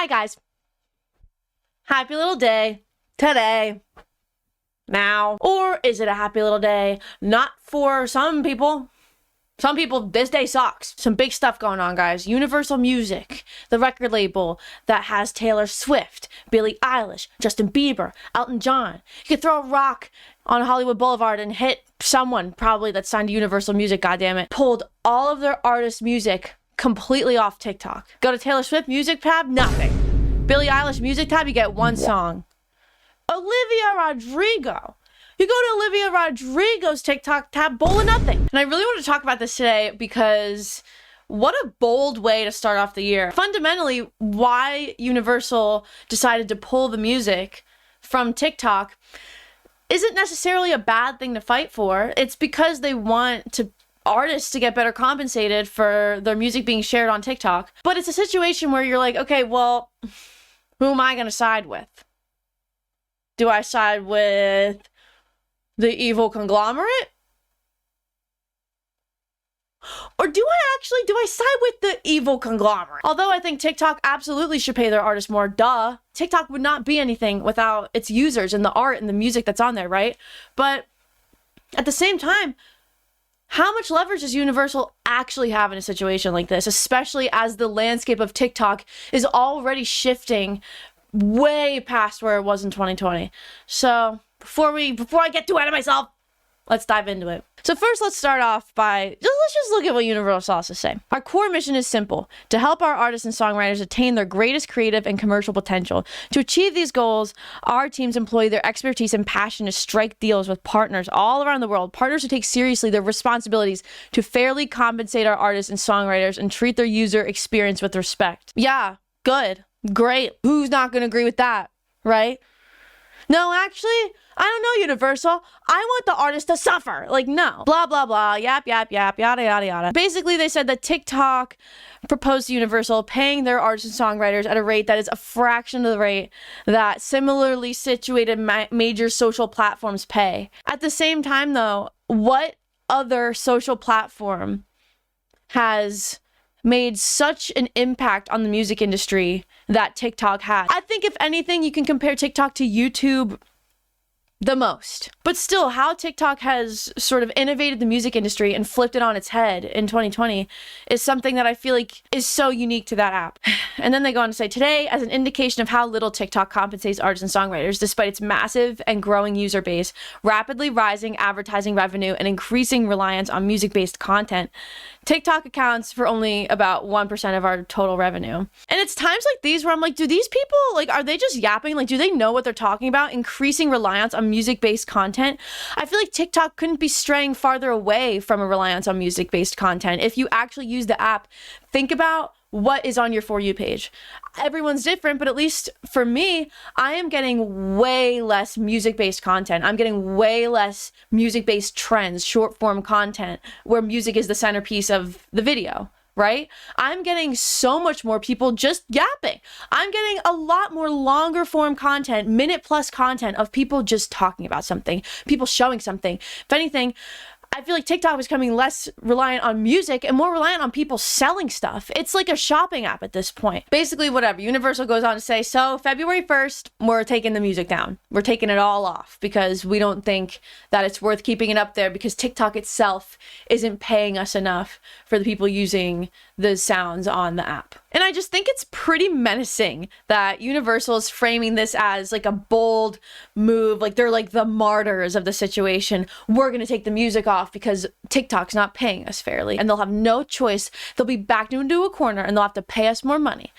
Hi guys. Happy little day. Today. Now. Or is it a happy little day? Not for some people. Some people, this day sucks. Some big stuff going on, guys. Universal Music, the record label that has Taylor Swift, Billie Eilish, Justin Bieber, Elton John. You could throw a rock on Hollywood Boulevard and hit someone, probably that's signed to Universal Music, goddammit. Pulled all of their artists' music completely off TikTok. Go to Taylor Swift Music tab, nothing. Billie Eilish Music tab, you get one song. Olivia Rodrigo. You go to Olivia Rodrigo's TikTok tab, bowl of nothing. And I really want to talk about this today because what a bold way to start off the year. Fundamentally, why Universal decided to pull the music from TikTok isn't necessarily a bad thing to fight for. It's because they want artists to get better compensated for their music being shared on TikTok. But it's a situation where you're like, okay, well, who am I going to side with? Do I side with the evil conglomerate? Or do I side with the evil conglomerate? Although I think TikTok absolutely should pay their artists more, duh. TikTok would not be anything without its users and the art and the music that's on there, right? But at the same time, how much leverage does Universal actually have in a situation like this, especially as the landscape of TikTok is already shifting way past where it was in 2020. So before I get too ahead of myself, let's dive into it. So first, let's start off by, let's just look at what Universal has to say. Our core mission is simple: to help our artists and songwriters attain their greatest creative and commercial potential. To achieve these goals, our teams employ their expertise and passion to strike deals with partners all around the world. Partners who take seriously their responsibilities to fairly compensate our artists and songwriters and treat their user experience with respect. Yeah, good. Great. Who's not going to agree with that, right? No, actually, I don't know, Universal. I want the artist to suffer. Like, no. Blah, blah, blah. Yap, yap, yap. Yada, yada, yada. Basically, they said that TikTok proposed to Universal paying their artists and songwriters at a rate that is a fraction of the rate that similarly situated major social platforms pay. At the same time, though, what other social platform has made such an impact on the music industry that TikTok has? I think if anything, you can compare TikTok to YouTube the most. But still, how TikTok has sort of innovated the music industry and flipped it on its head in 2020 is something that I feel like is so unique to that app. And then they go on to say, today, as an indication of how little TikTok compensates artists and songwriters, despite its massive and growing user base, rapidly rising advertising revenue, and increasing reliance on music-based content, TikTok accounts for only about 1% of our total revenue. And it's times like these where I'm like, do these people, like, are they just yapping? Like, do they know what they're talking about? Increasing reliance on music-based content? I feel like TikTok couldn't be straying farther away from a reliance on music-based content. If you actually use the app, think about what is on your For You page. Everyone's different, but at least for me, I am getting way less music-based content. I'm getting way less music-based trends, short-form content, where music is the centerpiece of the video, right? I'm getting so much more people just yapping. I'm getting a lot more longer form content, minute-plus content of people just talking about something, people showing something. If anything, I feel like TikTok is becoming less reliant on music and more reliant on people selling stuff. It's like a shopping app at this point. Basically, whatever. Universal goes on to say, so February 1st, we're taking the music down. We're taking it all off because we don't think that it's worth keeping it up there because TikTok itself isn't paying us enough for the people using the sounds on the app. And I just think it's pretty menacing that Universal is framing this as like a bold move. Like they're like the martyrs of the situation. We're going to take the music off because TikTok's not paying us fairly. And they'll have no choice. They'll be backed into a corner and they'll have to pay us more money.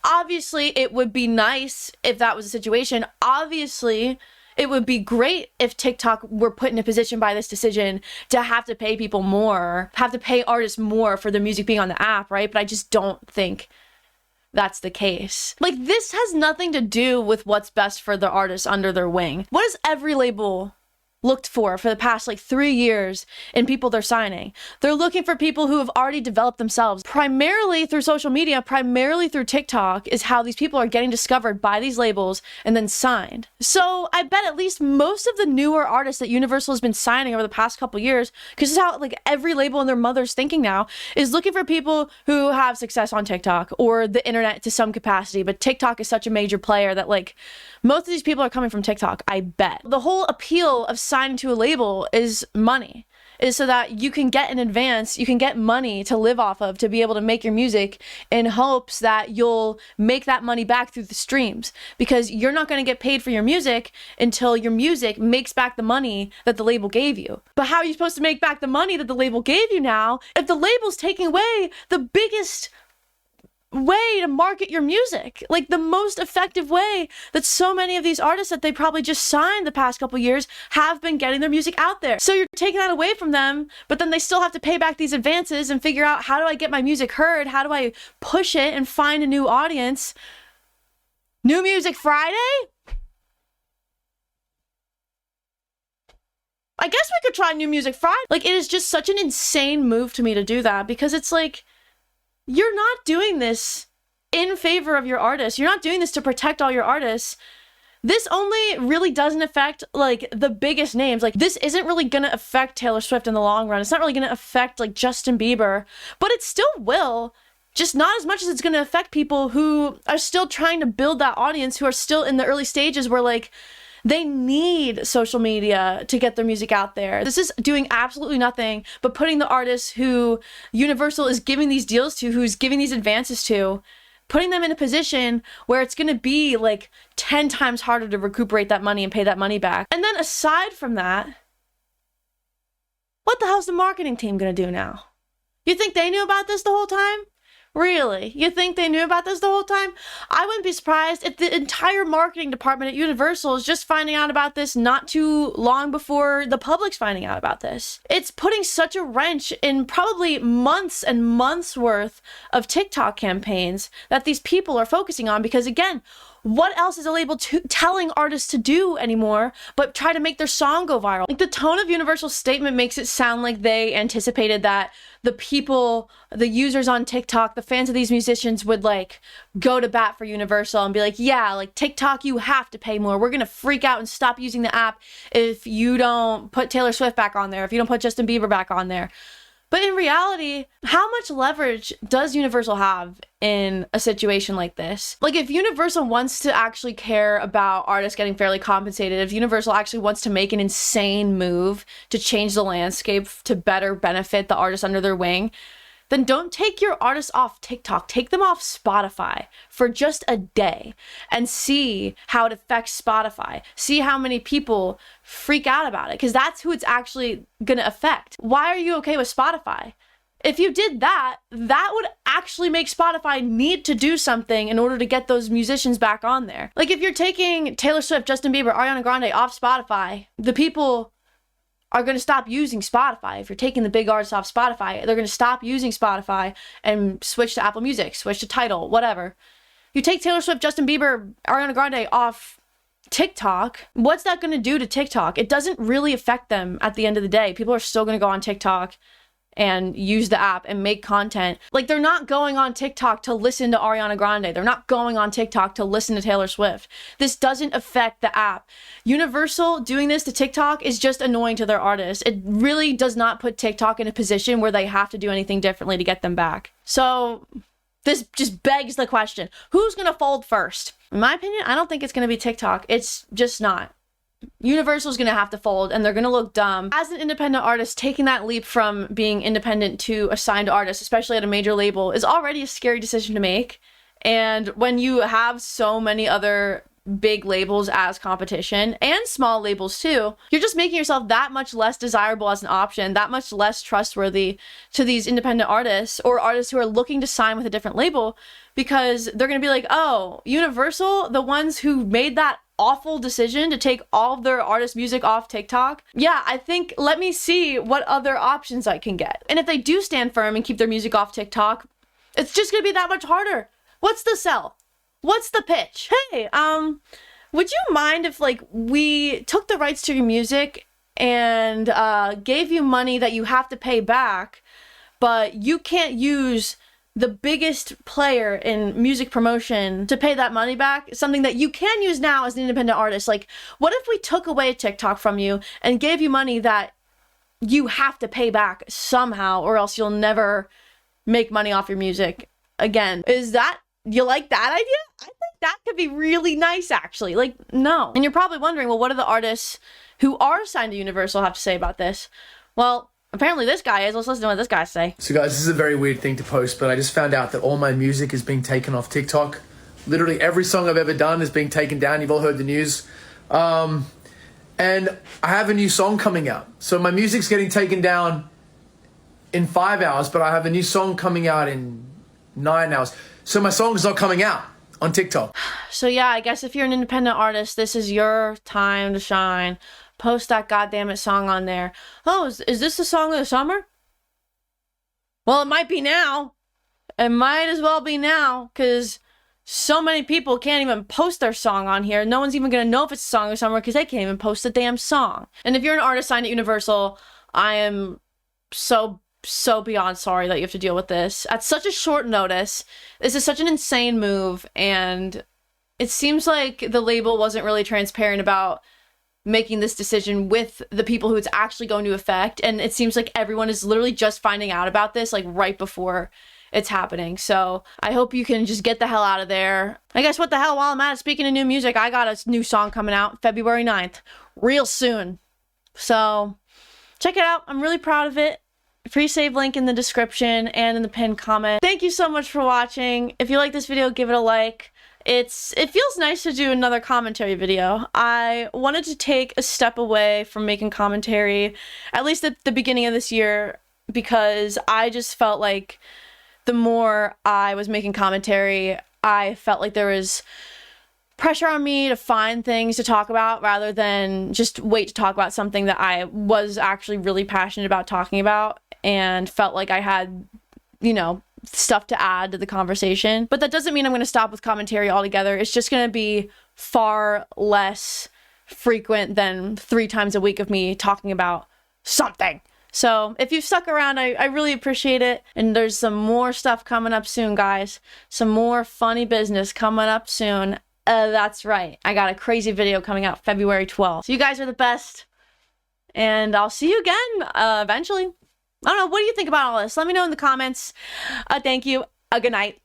Obviously, it would be nice if that was the situation. Obviously, it would be great if TikTok were put in a position by this decision to have to pay people more, have to pay artists more for their music being on the app, right? But I just don't think that's the case. Like, this has nothing to do with what's best for the artists under their wing. What does every label looked for the past like 3 years in people they're signing. They're looking for people who have already developed themselves primarily through social media, primarily through TikTok is how these people are getting discovered by these labels and then signed. So I bet at least most of the newer artists that Universal has been signing over the past couple years, because this is how like every label and their mother's thinking now, is looking for people who have success on TikTok or the internet to some capacity. But TikTok is such a major player that like most of these people are coming from TikTok, I bet. The whole appeal of signing to a label is money, is so that you can get in advance, you can get money to live off of, to be able to make your music in hopes that you'll make that money back through the streams, because you're not going to get paid for your music until your music makes back the money that the label gave you. But how are you supposed to make back the money that the label gave you now if the label's taking away the biggest way to market your music, like the most effective way that so many of these artists that they probably just signed the past couple years have been getting their music out there? So you're taking that away from them, but then they still have to pay back these advances and figure out, how do I get my music heard? How do I push it and find a new audience? New Music Friday? I guess we could try New Music Friday. Like, it is just such an insane move to me to do that, because it's like, you're not doing this in favor of your artists. You're not doing this to protect all your artists. This only really doesn't affect like the biggest names. Like, this isn't really gonna affect Taylor Swift in the long run. It's not really gonna affect like Justin Bieber, but it still will. Just not as much as it's gonna affect people who are still trying to build that audience, who are still in the early stages where like they need social media to get their music out there. This is doing absolutely nothing but putting the artists who Universal is giving these deals to, who's giving these advances to, putting them in a position where it's going to be like 10 times harder to recuperate that money and pay that money back. And then aside from that, what the hell's the marketing team going to do now? You think they knew about this the whole time? Really? You think they knew about this the whole time? I wouldn't be surprised if the entire marketing department at Universal is just finding out about this not too long before the public's finding out about this. It's putting such a wrench in probably months and months worth of TikTok campaigns that these people are focusing on, because again, what else is a label telling artists to do anymore but try to make their song go viral? Like, the tone of Universal's statement makes it sound like they anticipated that the people, the users on TikTok, the fans of these musicians would like go to bat for Universal and be like, yeah, like TikTok, you have to pay more. We're gonna freak out and stop using the app if you don't put Taylor Swift back on there, if you don't put Justin Bieber back on there. But in reality, how much leverage does Universal have in a situation like this? Like, if Universal wants to actually care about artists getting fairly compensated, if Universal actually wants to make an insane move to change the landscape to better benefit the artists under their wing, then don't take your artists off TikTok. Take them off Spotify for just a day and see how it affects Spotify. See how many people freak out about it, because that's who it's actually going to affect. Why are you okay with Spotify? If you did that, that would actually make Spotify need to do something in order to get those musicians back on there. Like, if you're taking Taylor Swift, Justin Bieber, Ariana Grande off Spotify, the people are going to stop using Spotify. If you're taking the big artists off Spotify, they're going to stop using Spotify and switch to Apple Music, switch to Tidal, whatever. You take Taylor Swift, Justin Bieber, Ariana Grande off TikTok, what's that going to do to TikTok? It doesn't really affect them at the end of the day. People are still going to go on TikTok and use the app and make content. Like, they're not going on TikTok to listen to Ariana Grande. They're not going on TikTok to listen to Taylor Swift. This doesn't affect the app. Universal doing this to TikTok is just annoying to their artists. It really does not put TikTok in a position where they have to do anything differently to get them back. So this just begs the question, who's gonna fold first? In my opinion, I don't think it's gonna be TikTok. It's just not. Universal's gonna have to fold, and they're gonna look dumb. As an independent artist, taking that leap from being independent to a signed artist, especially at a major label, is already a scary decision to make. And when you have so many other big labels as competition, and small labels too, you're just making yourself that much less desirable as an option, that much less trustworthy to these independent artists or artists who are looking to sign with a different label, because they're gonna be like, oh, Universal, the ones who made that awful decision to take all of their artist music off TikTok, yeah, I think, let me see what other options I can get. And if they do stand firm and keep their music off TikTok, it's just gonna be that much harder. What's the sell? What's the pitch? Hey, would you mind if like we took the rights to your music and gave you money that you have to pay back, but you can't use the biggest player in music promotion to pay that money back, something that you can use now as an independent artist. Like, what if we took away TikTok from you and gave you money that you have to pay back somehow, or else you'll never make money off your music again? You like that idea? I think that could be really nice, actually. Like, no. And you're probably wondering, well, what do the artists who are signed to Universal have to say about this? Well, apparently this guy is. Let's listen to what this guy say. So guys, this is a very weird thing to post, but I just found out that all my music is being taken off TikTok. Literally every song I've ever done is being taken down. You've all heard the news. And I have a new song coming out. So my music's getting taken down in 5 hours, but I have a new song coming out in 9 hours. So my song's not coming out on TikTok. So yeah, I guess if you're an independent artist, this is your time to shine. Post that goddammit song on there. Oh, is this the song of the summer? Well, it might be now. It might as well be now, because so many people can't even post their song on here. No one's even going to know if it's a song of the summer because they can't even post the damn song. And if you're an artist signed at Universal, I am so beyond sorry that you have to deal with this at such a short notice. This is such an insane move, and it seems like the label wasn't really transparent about making this decision with the people who it's actually going to affect, and it seems like everyone is literally just finding out about this like right before it's happening. So I hope you can just get the hell out of there. I guess what the hell, while I'm at it, speaking of new music, I got a new song coming out February 9th, real soon. So check it out. I'm really proud of it. Pre-save link in the description and in the pinned comment. Thank you so much for watching. If you like this video, give it a like. It feels nice to do another commentary video. I wanted to take a step away from making commentary, at least at the beginning of this year, because I just felt like the more I was making commentary, I felt like there was pressure on me to find things to talk about rather than just wait to talk about something that I was actually really passionate about talking about and felt like I had, stuff to add to the conversation. But that doesn't mean I'm going to stop with commentary altogether. It's just going to be far less frequent than 3 times a week of me talking about something. So if you've stuck around, I really appreciate it. And there's some more stuff coming up soon, guys. Some more funny business coming up soon. That's right. I got a crazy video coming out February 12th. So you guys are the best. And I'll see you again eventually. I don't know. What do you think about all this? Let me know in the comments. Thank you. Good night.